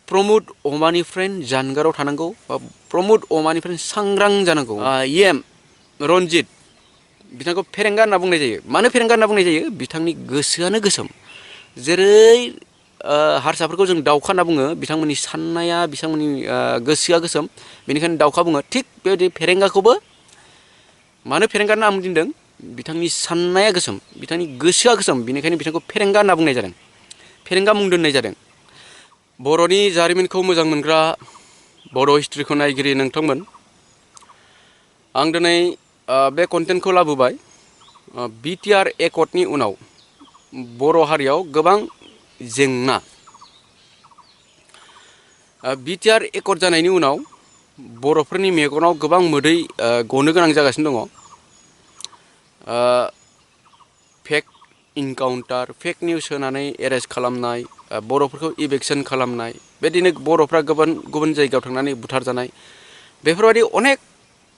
प्रमुद ओमानिफ्राइ जानगाराव थानांगौ बा प्रमुद ओमानिफ्राइ सांग्रां जानांगौ। इएम रनजित बिथांखौ फेरेंगा होनना बुंनाय जायो। मानो फेरेंगा होनना बुंनाय जायो? बिथांनि गोसोआनो गोसोम। जेरै हारसाफोरखौ जों दाउखा होनना बुङो, बिथांमोननि साननाया बिथांमोननि गोसोआ गोसोम, बेनिखायनो दाउखा बुङो। थिग बेबायदि फेरेंगाखौबो मानो फेरेंगा नाम दोनदों? बिथांनि साननाया गोसोम, बिथांनि गोसोआ गोसोम, बेनिखायनो बिथांखौ फेरेंगा होनना बुंनाय जादों, फेरेंगा मुं दोननाय जादों। बर'नि जारिमिनखौ मोजां मोनग्रा बर' हिस्ट्रिखौ नायगिरि नोंथांमोन, आं दिनै बे कन्टेन्टखौ लाबोबाय। बिटिआर एकर्डनि उनाव बर' हारियाव गोबां जेंना, बिटिआर एकर्ड जानायनि उनाव बर'फोरनि मेगनाव गोबां मोदै गनो गोनां जागासिनो दङ। फेक इनकाउन्टार, फेक निउस होनानै एरेस्ट खालामनाय, बर'फोरखौ इभेक्सन खालामनाय, बेदिनो बर'फ्रा गुबुन जायगायाव थांनानै बुथारजानाय, बेफोरबायदि अनेक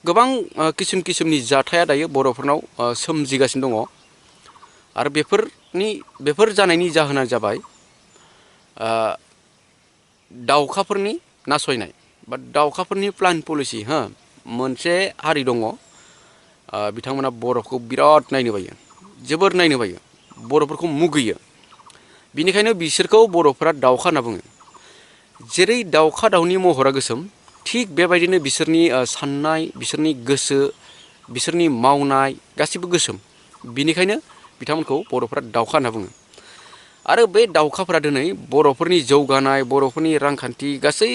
गोबां किसुमनि जाथाया दायो बर'फोरनाव सोमजिगासिनो दङ। आरो बेफोर जानायनि जाहोना जाबाय दाउखाफोरनि नासयनाय बा दाउखाफोरनि प्लान पलिसि। मोनसे हारि दङ, बिथांमोना बर'फोरखौ बिराद नायनो बायो, जोबोर नायनो बायो, बर'फोरखौ मुगैयो। बिनिखायनो बिसोरखौ बर'फोरा दाउखा होनना बुङो। जेरै दाउखा दाउनि महरा गोसोम, थिग बेबायदिनो बिसोरनि साननाय, बिसोरनि गोसो, बिसोरनि मावनाय गासिबो गोसोम। बिनिखायनो बिथांमोनखौ बर'फोरा दाउखा होनना बुङो। आरो बे दाउखाफोरा दिनै बर'फोरनि जौगानाय, बर'फोरनि रांखान्थि गासै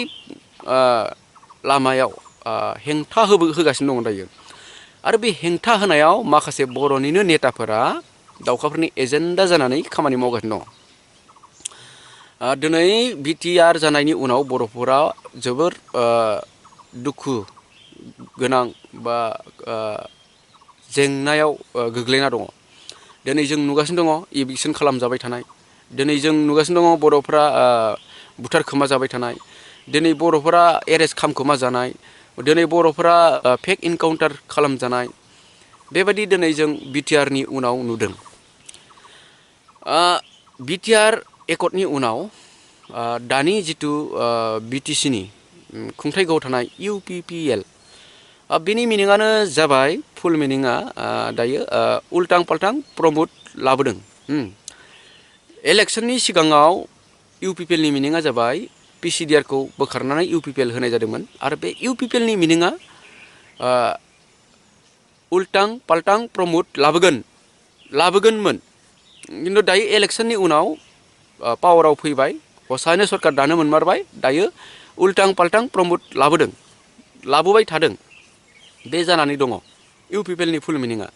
लामायाव हेंथा होगासिनो दङ दायो। आरो बे हेंथा होनायाव माखासे बर'निनो नेताफोरा दाउखाफोरनि एजेन्डा जानानै खामानि मावगासिनो दङ। दिनै बिटिआर जानायनि उनाव बर'फोरा जोबोर दुखु गोनां बा जेंनायाव गोग्लैना दङ। दिनै जों नुगासिनो दङ इभिक्सन खालामजाबाय थानाय, दिनै जों नुगासिनो दङ बर'फ्रा बुथारखोमा जाबाय थानाय, दिनै बर'फोरा एरेस्ट खालामखोमा जानाय, दिनै बर'फोरा फेक इनकाउन्टार खालामजानाय, बेबायदि दिनै जों बिटिआरनि उनाव नुदों। बिटिआर एकर्डनि उनाव दानि जिथु बिटिसिनि खुंथायगाहायाव थानाय इउपिपिएल, बिनि मिनिङानो जाबाय, फुल मिनिङा दायो उल्टां पाल्टां प्रमोद लाबोदों। इलेक्सननि सिगाङाव इउपिपिएलनि मिनिङा जाबाय पिसिडिआरखौ बोखारनानै इउपिपिएल होनाय जादोंमोन, आरो बे इउपिपिएलनि मिनिङा उल्टां पाल्टां प्रमोद लाबोगोनमोन। खिन्थु दायो इलेक्सननि उनाव पावाराव फैबाय, हसायैनो सरकार दानो मोनमारबाय, दायो उल्टां पाल्टां प्रमोद लाबोबाय थादों। बे जानानै दङ इउपिपिएलनि फुल मिनिङा।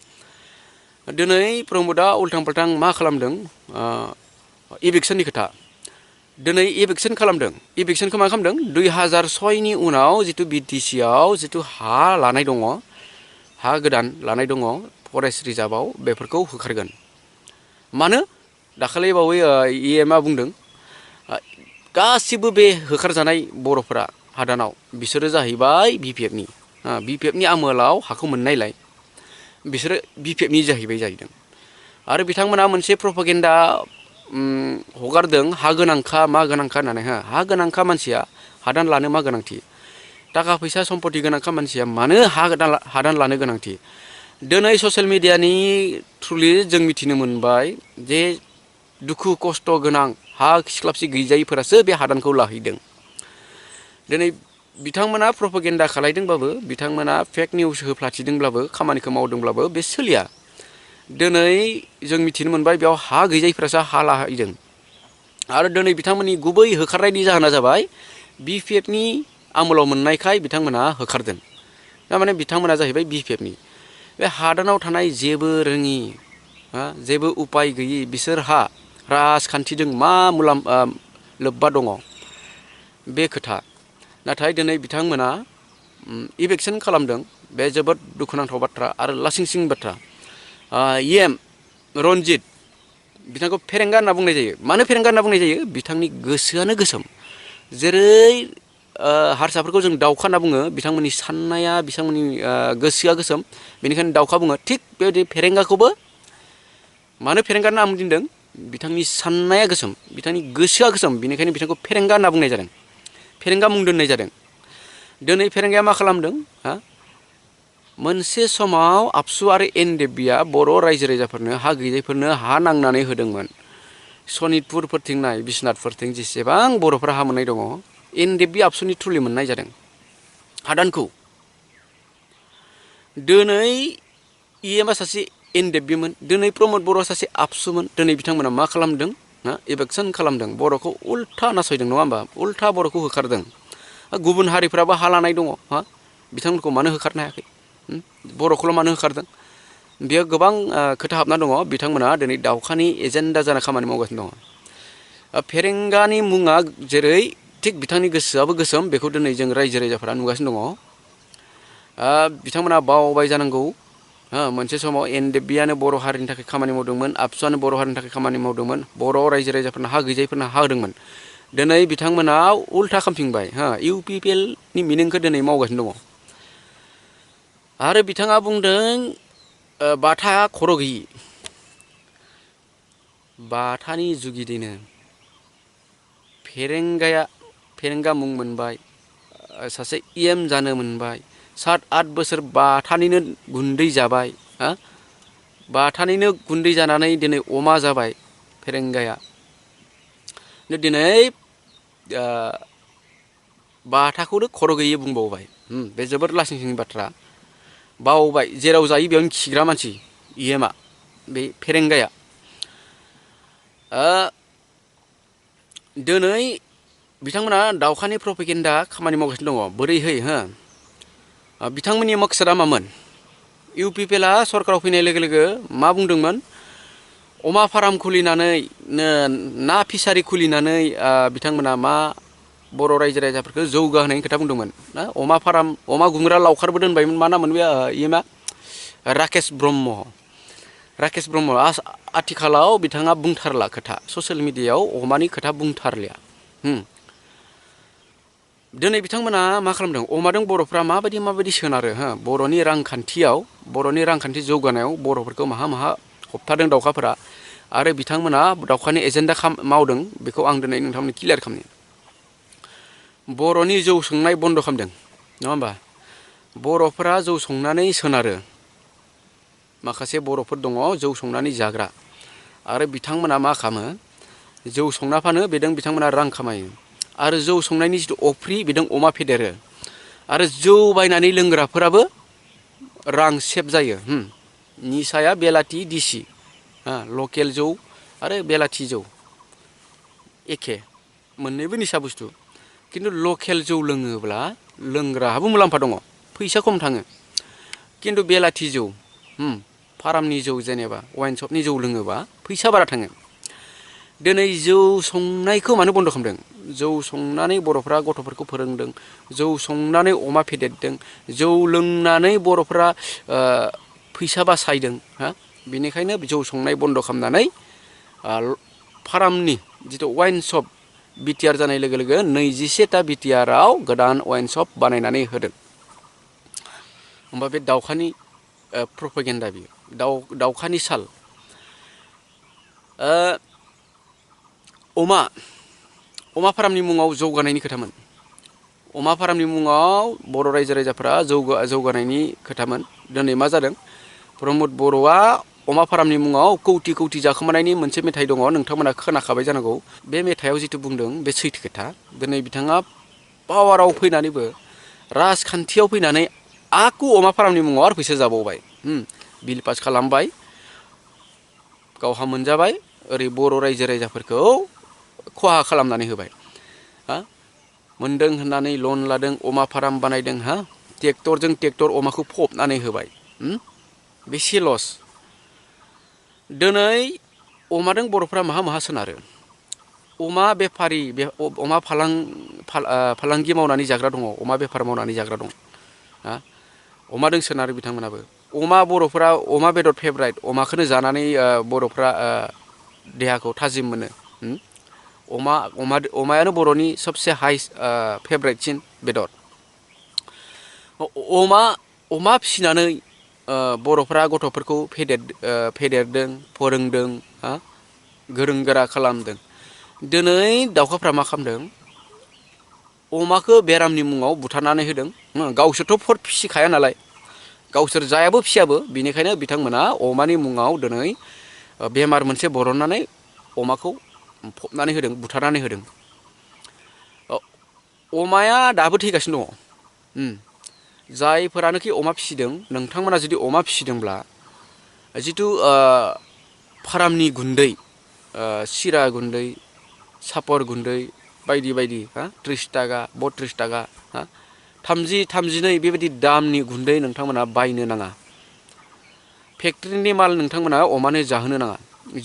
दिनै प्रमोदआ उल्टां पाल्टां मा खालामदों? इभिक्सननि खोथा। दिनै इभिक्सन खालामदों। इभिक्सनखौ मा खालामदों? 2006नि उनाव जिथु बिटिसिआव जिथु हा लानाय दङ, हा गोदान लानाय दङ फरेस्ट रिजार्भआव, बेफोरखौ होखारगोन। मानो? दाखालि बावै इएमआ बुंदों गासिबो बे होखारजानाय बर'फोरा हादानाव बिसोरो जाहैबाय बिपिएफनि आमोलाव हाखौ मोननायलाय बिसोरो बिपिएफनि जाहैदों। आरो बिथांमोना मोनसे प्रपागेन्डा हगारदों, हा गोनांखा मा गोनांखा होननानै। हा गोनांखा मानसिया हादान लानो मा गोनांथि? थाखा फैसा सम्पति गोनांखा मानसिया मानो हादान लानो गोनांथि? दिनै ससियेल मिडियानि थ्रुयै जों मिथिनो मोनबाय जे दुखु खस्थ' गोनां हा खिस्लाबसि गैजायिफोरासो बे हादानखौ लाहैदों। दिनै बिथांमोना प्रपागेन्डा खालायदोंबाबो, बिथांमोना फेक निउस होफ्लाथिदोंब्लाबो, खामानिखौ मावदोंब्लाबो बे सोलिया। दिनै जों मिथिनो मोनबाय बेयाव हा गैजायिफ्रासो हा लाहैदों। आरो दिनै बिथांमोननि गुबै होखारनायनि जाहोना जाबाय बिपिएफनि आमोलाव मोननायखाय बिथांमोना होखारदों। थारमाने बिथांमोना जाहैबाय बिपिएफनि। बे हादानाव थानाय जेबो रोङि, जेबो उपाय गैयि बिसोरहा राजखान्थिजों मा लोब्बा दङ बे खोथा। नाथाय दिनै बिथांमोना इभेक्सन खालामदों, बे जोबोद दुखुनांथाव बाथ्रा आरो लासिंसिं बाथ्रा। इएम रनजित बिथांखौ फेरेंगा होनना बुंनाय जायो। मानो फेरेंगा होनना बुंनाय जायो? बिथांनि गोसोआनो गोसोम। जेरै हारसाफोरखौ जों दाउखा होनना बुङो, बिथांमोननि साननाया बिथांमोननि गोसोआ गोसोम, बेनिखायनो दाउखा बुङो। थिग बेबायदि फेरेंगाखौबो मानो फेरेंगा नाम दोनदों? बिथांनि साननाया गोसोम, बिथांनि गोसोआ गोसोम, बेनिखायनो बिथांखौ फेरेंगा होनना बुंनाय जादों। फेरेंगा मुं दोननाय जादों। दिनै फेरेंगाया मा खालामदों? मोनसे समाव आबसु आरो एनदेबिया बर' रायजो राजाफोरनो हा गैजायफोरनो हा नांनानै होदोंमोन। सनितपुरफोरथिं नाय, बिश्वनाथफोरथिं जेसेबां बर'फोरा हा मोननाय दङ, एनदेबि आबसुनि थ्रुयै मोननाय जादों हादानखौ। दिनै इएमआ सासे एनदेबिमोन, दिनै प्रमद बर'आ सासे आबसुमोन। दिनै बिथांमोना मा खालामदों? इभेकसन खालामदों, बर'खौ उल्था नासयदों, नङा होमबा? उल्था बर'खौ होखारदों। गुबुन हारिफ्राबो हा लानाय दङ, बिथांमोनखौ मानो होखारनो हायाखै? बर'खौल' मानो होखारदों? बेयो गोबां खोथा हाबना दङ। बिथांमोना दिनै दावखानि एजेन्डा जाना खामानि मावगासिनो दङ। फेरेंगानि मुङा जेरै थिग बिथांनि गोसोआबो गोसोम, बेखौ दिनै जों रायजो राजाफोरा नुगासिनो दङ। बिथांमोना बावबाय जानांगौ, मोनसे समाव एनदेबियानो बर' हारिनि थाखाय खामानि मावदोंमोन, आबसुआनो बर' हारिनि थाखाय खामानि मावदोंमोन, बर' रायजो राजाफोरनो हा गैजायफोरनो हा होदोंमोन। दिनै बिथांमोना उल्था खालामफिनबाय, इउपिपिएलनि मिनिंखौ दिनै मावगासिनो दङ। आरो बिथाङा बुंदों बाथा खर' गैयि। बाथानि जुगिदिनो फेरेंगा मुं मोनबाय, सासे इएम जानो मोनबाय, 7-8 बोसोर बाथानिनो गुन्दै जाबाय, बाथानिनो गुन्दै जानानै दिनै अमा जाबाय फेरेंगाया। दिनै बाथाखौनो खर' गैयै बुंबावबाय। बे जोबोद लासिं सिंनि बाथ्रा। बावबाय, जेराव जायो बेयावनो खिग्रा मानसि इएमआ, बे फेरेंगाया। दिनै बिथांमोना दावखानि प्रपेगेन्डा खामानि मावगासिनो दङ। बोरैहै? बिथांमोननि मकसदा मामोन? इउपिपिएलआ सरकाराव फैनाय लोगो लोगो मा बुंदोंमोन? अमा फार्म खुलिनानै, ना फिसारि खुलिनानै बिथांमोना मा बर' रायजो राजाफोरखौ जौगाहोनायनि खोथा बुंदोंमोन। अमा फार्म, अमा गुमग्रा लावखारबो दोनबायमोन। मा नाममोन बे इएमआ? राकेश ब्रह्म। आथिखालाव बिथाङा बुंथारला खोथा, ससियेल मिडियायाव अमानि खोथा बुंथारलिया। दिनै बिथांमोना मा खालामदों? अमादों बर'फ्रा माबायदि सोनारो, बर'नि रांखान्थि जौगानायाव बर'फोरखौ माहा होबथादों दावखाफोरा, आरो बिथांमोना दावखानि एजेन्डा मावदों, बेखौ आं दिनै नोंथांमोननो क्लियार खालामनि। बर'नि जौ संनाय बन्द' खालामदों, नङा होमबा? बर'फोरा जौ संनानै सोनारो। माखासे बर'फोर दङ जौ संनानै जाग्रा, आरो बिथांमोना मा खालामो? जौ संना फानो, बेजों बिथांमोना रां खामायो। आरो जौ संनायनि जिथु अफ्रि, बेजों अमा फेदेरो। आरो जौ बायनानै लोंग्राफोराबो रां सेभ जायो। निसाया बेलाथि दिसि, लकेल जौ आरो बेलाथि जौ एखे, मोननैबो निसा बुस्थु। खिन्थु लकेल जौ लोङोब्ला लोंग्राहाबो मुलाम्फा दङ, फैसा खम थाङो। खिन्थु बेलाथि जौ, फार्मनि जौ, जेनेबा वाइन शपनि जौ लोङोबा फैसा बारा थाङो। दिनै जौ संनायखौ मानो बन्द' खालामदों? जौ संनानै बर'फ्रा गथ'फोरखौ फोरोंदों, जौ संनानै अमा फेदेरदों, जौ लोंनानै बर'फ्रा फैसा बासायदों। बेनिखायनो जौ संनाय बन्द' खालामनानै फार्मनि जिथु वाइन शप बिटिआर जानाय लोगो लोगो 21टा बिटिआरआव गोदान वाइन शप बानायनानै होदों। होमबा बे दावखानि प्रपेगेन्डा, बियो दावखानि साल। अमा फार्मनि मुङाव जौगानायनि खोथामोन। अमा फार्मनि मुङाव बर' रायजो राजाफ्रा जौगानायनि खोथामोन। दिनै मा जादों? प्रमद बर'आ अमा फार्मनि मुङाव कौटि जाखोमानायनि मोनसे मेथाइ दङ, नोंथांमोना खोनाखाबाय जानांगौ। बे मेथाइआव जिथु बुंदों बे सैथो खोथा। दिनै बिथाङा पावाराव फैनानैबो, राजखान्थियाव फैनानै आकु अमा फार्मनि मुङाव आरो फैसा जाबावबाय। बिल पास खालामबाय, गावहा मोनजाबाय, ओरै बर' रायजो राजाफोरखौ खहा खालामनानै होबाय। मोनदों होननानै लन लादों, अमा फार्म बानायदों, ट्रेक्टर अमाखौ फबनानै होबाय। बेसे लस। दिनै अमादों बर'फ्रा माहा सोनारो? अमा बेफारि, अमा फालांगि मावनानै जाग्रा दङ, अमा बेफार मावनानै जाग्रा दङ। अमादों सोनारो बिथांमोनाबो। बर'फोरा अमा बेदर फेभराइट, अमाखौनो जानानै बर'फ्रा देहाखौ थाजिम मोनो। अमायानो बर'नि सबसे हाइस्ट फेभराइटसिन बेदर। अमा फिसिनानै बर'फ्रा गथ'फोरखौ फेदेरदों, फोरोंदों, गोरों गोरा खालामदों। दिनै दावखाफ्रा मा खालामदों? अमाखौ बेरामनि मुङाव बुथारनानै होदों। गावसोरथ' फट फिसिखाया नालाय, गावसोर जायाबो फिसियाबो, बिनिखायनो बिथांमोना अमानि मुङाव दिनै बेमार मोनसे बरननानै अमाखौ फबनानै होदों, बुथारनानै होदों। अमाया दाबो थैगासिनो दङ। जायफोरानोखि अमा फिसिदों, नोंथांमोना जुदि अमा फिसिदोंब्ला जिथु फारामनि गुन्दै, सिरा गुन्दै, सापर गुन्दै बायदि बायदि 30 थाखा 32 थाखा 30-32 बेबायदि दामनि गुन्दै नोंथांमोना बायनो नाङा। फेक्ट्रिनि माल नोंथांमोना अमानो जाहोनो नाङा।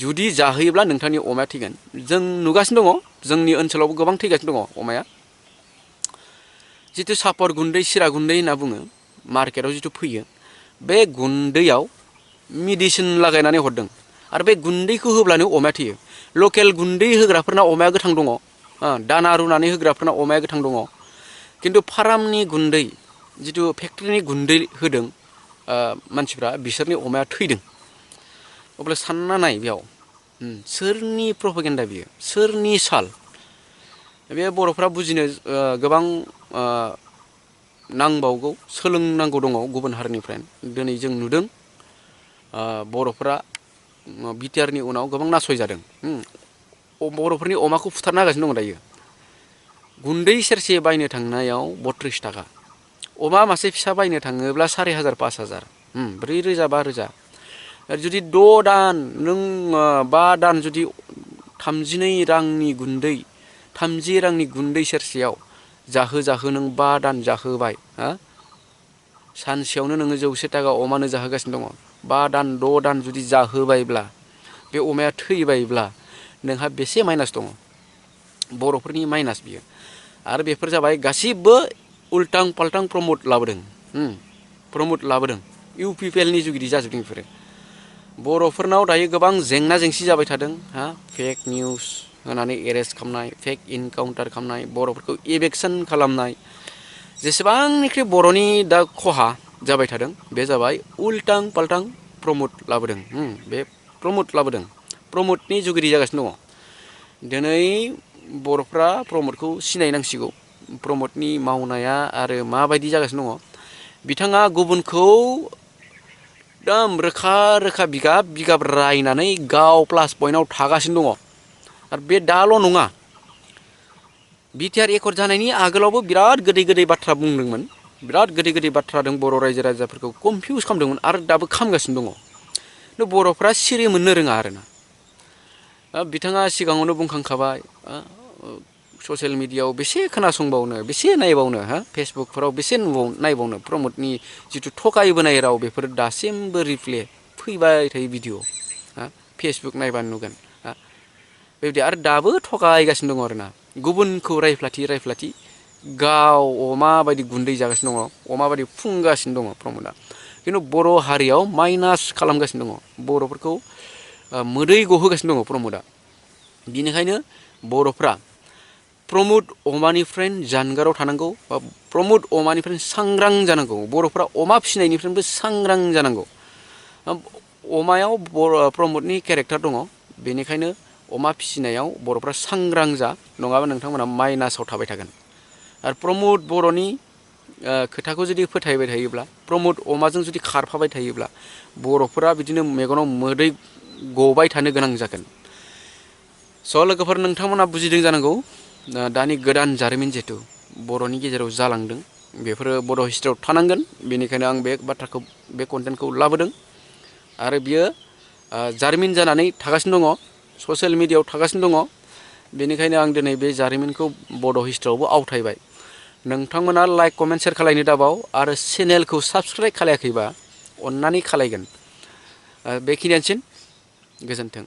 जुदि जाहोयोब्ला नोंथांनि अमाया थैगोन। जों नुगासिनो दङ, जोंनि ओनसोलावबो गोबां थैगासिनो दङ अमाया। जिथु सापर गुन्दै, सिरा गुन्दै होनना बुङो, मार्केटाव जिथु फैयो, बे गुन्दैयाव मेडिसिन लागायनानै हरदों आरो बे गुन्दैखौ होब्लानो अमाया थैयो। लकेल गुन्दै होग्राफोरना अमाया गोथां दङ, दाना रुनानै होग्राफोरना अमाया गोथां दङ। खिन्थु फारामनि गुन्दै, जिथु फेक्ट्रिनि गुन्दै होदों मानसिफ्रा, बिसोरनि अमाया थैदों। अब्ला सानना नाय बेयाव सोरनि प्रपेगेन्डा बियो, सोरनि साल? बे बर'फ्रा बुजिनो गोबां नांबावगौ, सोलोंनांगौ दङ गुबुन हारिनिफ्राय। दिनै जों नुदों बर'फ्रा बिटिआरनि उनाव गोबां नासयजादों। बर'फोरनि अमाखौ फुथारना होगासिनो दङ दायो। गुन्दै सेरसे बायनो थांनायाव 32 थाखा, अमा मासे फिसा बायनो थाङोब्ला 4,000 5,000, 4,000 5,000। जुदि 6 दान नों 5 दान जुदि 32 रांनि गुन्दै, 30 रांनि गुन्दै सेरसेयाव जाहो नों 5 दान जाहोबाय, सानसेयावनो नोङो 100 थाखा अमानो जाहोगासिनो दङ। 5 दान 6 दान जुदि जाहोबायब्ला, बे अमाया थैबायब्ला नोंहा बेसे माइनास दङ? बर'फोरनि माइनास बियो। आरो बेफोर जाबाय गासिबो उल्टां पाल्टां प्रमद लाबोदों। प्रमद लाबोदों, UPPLनि जुगिदि जाजोबदों बेफोरो। बर'फोरनाव दायो गोबां जेंना जेंसि जाबाय थादों। फेक निउस होनानै एरेस्ट खालामनाय, फेक इनकाउन्टार खालामनाय, बर'फोरखौ इभेक्सन खालामनाय, जेसेबांनिख्रुइ बर'नि दा खहा जाबाय थादों, बे जाबाय उल्टां पाल्टां प्रमद लाबोदों। बे प्रमद लाबोदों, प्रमदनि जुगिदि जागासिनो दङ। दिनै बर'फ्रा प्रमदखौ सिनायनांसिगौ। प्रमदनि मावनाया आरो माबायदि जागासिनो दङ। बिथाङा गुबुनखौ एकदम रोखा रोखा बिगाब बिगाब रायनानै गाव प्लास पइन्टआव थागासिनो दङ। आरो बे दाल' नङा, बिटिआर एकर्ड जानायनि आगोलावबो बिराद गोदै गोदै बाथ्रा बुंदोंमोन, बिराद गोदै गोदै बाथ्राजों बर' रायजो राजाफोरखौ कनफिउस खालामदोंमोन, आरो दाबो खालामगासिनो दङ। खिन्थु बर'फ्रा सिरि मोननो रोङा आरोना। बिथाङा सिगाङावनो बुंखांखाबाय, ससियेल मिडियायाव बेसे खोनासंबावनो, बेसे नायबावनो, फेसबुकफोराव बेसे नायबावनो प्रमदनि जिथु थगायबोनाय राव, बेफोर दासिमबो रिप्ले फैबाय थायो भिडिअ'। फेसबुक नायबानो नुगोन। बेबायदि आरो दाबो थगायगासिनो दङ आरोना। गुबुनखौ रायफ्लाथि रायफ्लाथि गाव अमा बायदि गुन्दै जागासिनो दङ, अमा बायदि फुंगासिनो दङ प्रमदआ। खिन्थु बर' हारियाव माइनास खालामगासिनो दङ, बर'फोरखौ मोदै गहोगासिनो दङ प्रमदआ। बिनिखायनो बर'फ्रा प्रमुद अमानिफ्राय जानगाराव थानांगौ, बा प्रमुद अमानिफ्राय सांग्रां जानांगौ। बर'फ्रा अमा फिसिनायनिफ्रायबो सांग्रां जानांगौ। अमायाव प्रमदनि केरेक्टार दङ, बेनिखायनो अमा फिसिनायाव बर'फ्रा सांग्रां जा, नङाबा नोंथांमोना माइनासाव थाबाय थागोन। आरो प्रमद बर'नि खोथाखौ जुदि फोथायबाय थायोब्ला, प्रमद अमाजों जुदि खारफाबाय थायोब्ला, बर'फोरा बिदिनो मेगनाव मोदै गबाय थानो गोनां जागोन। स' लोगोफोर, नोंथांमोना बुजिदों जानांगौ, दानि गोदान जारिमिन जिहेथु बर'नि गेजेराव जालांदों, बेफोरो बर' हिस्ट्रियाव थानांगोन। बेनिखायनो आं बे बाथ्राखौ, बे कन्टेन्टखौ लाबोदों। आरो बियो जारिमिन जानानै थागासिनो दङ, ससियेल मिडियायाव थागासिनो दङ। बेनिखायनो आं दिनै बे जारिमिनखौ बड' हिस्ट्रियावबो आवथायबाय। नोंथांमोना लाइक कमेन्ट शेयार खालायनो दाबाव, आरो चेनेलखौ साबस्क्राइब खालायाखैबा अन्नानै खालायगोन। बेखिनियानोसै, गोजोन्थों।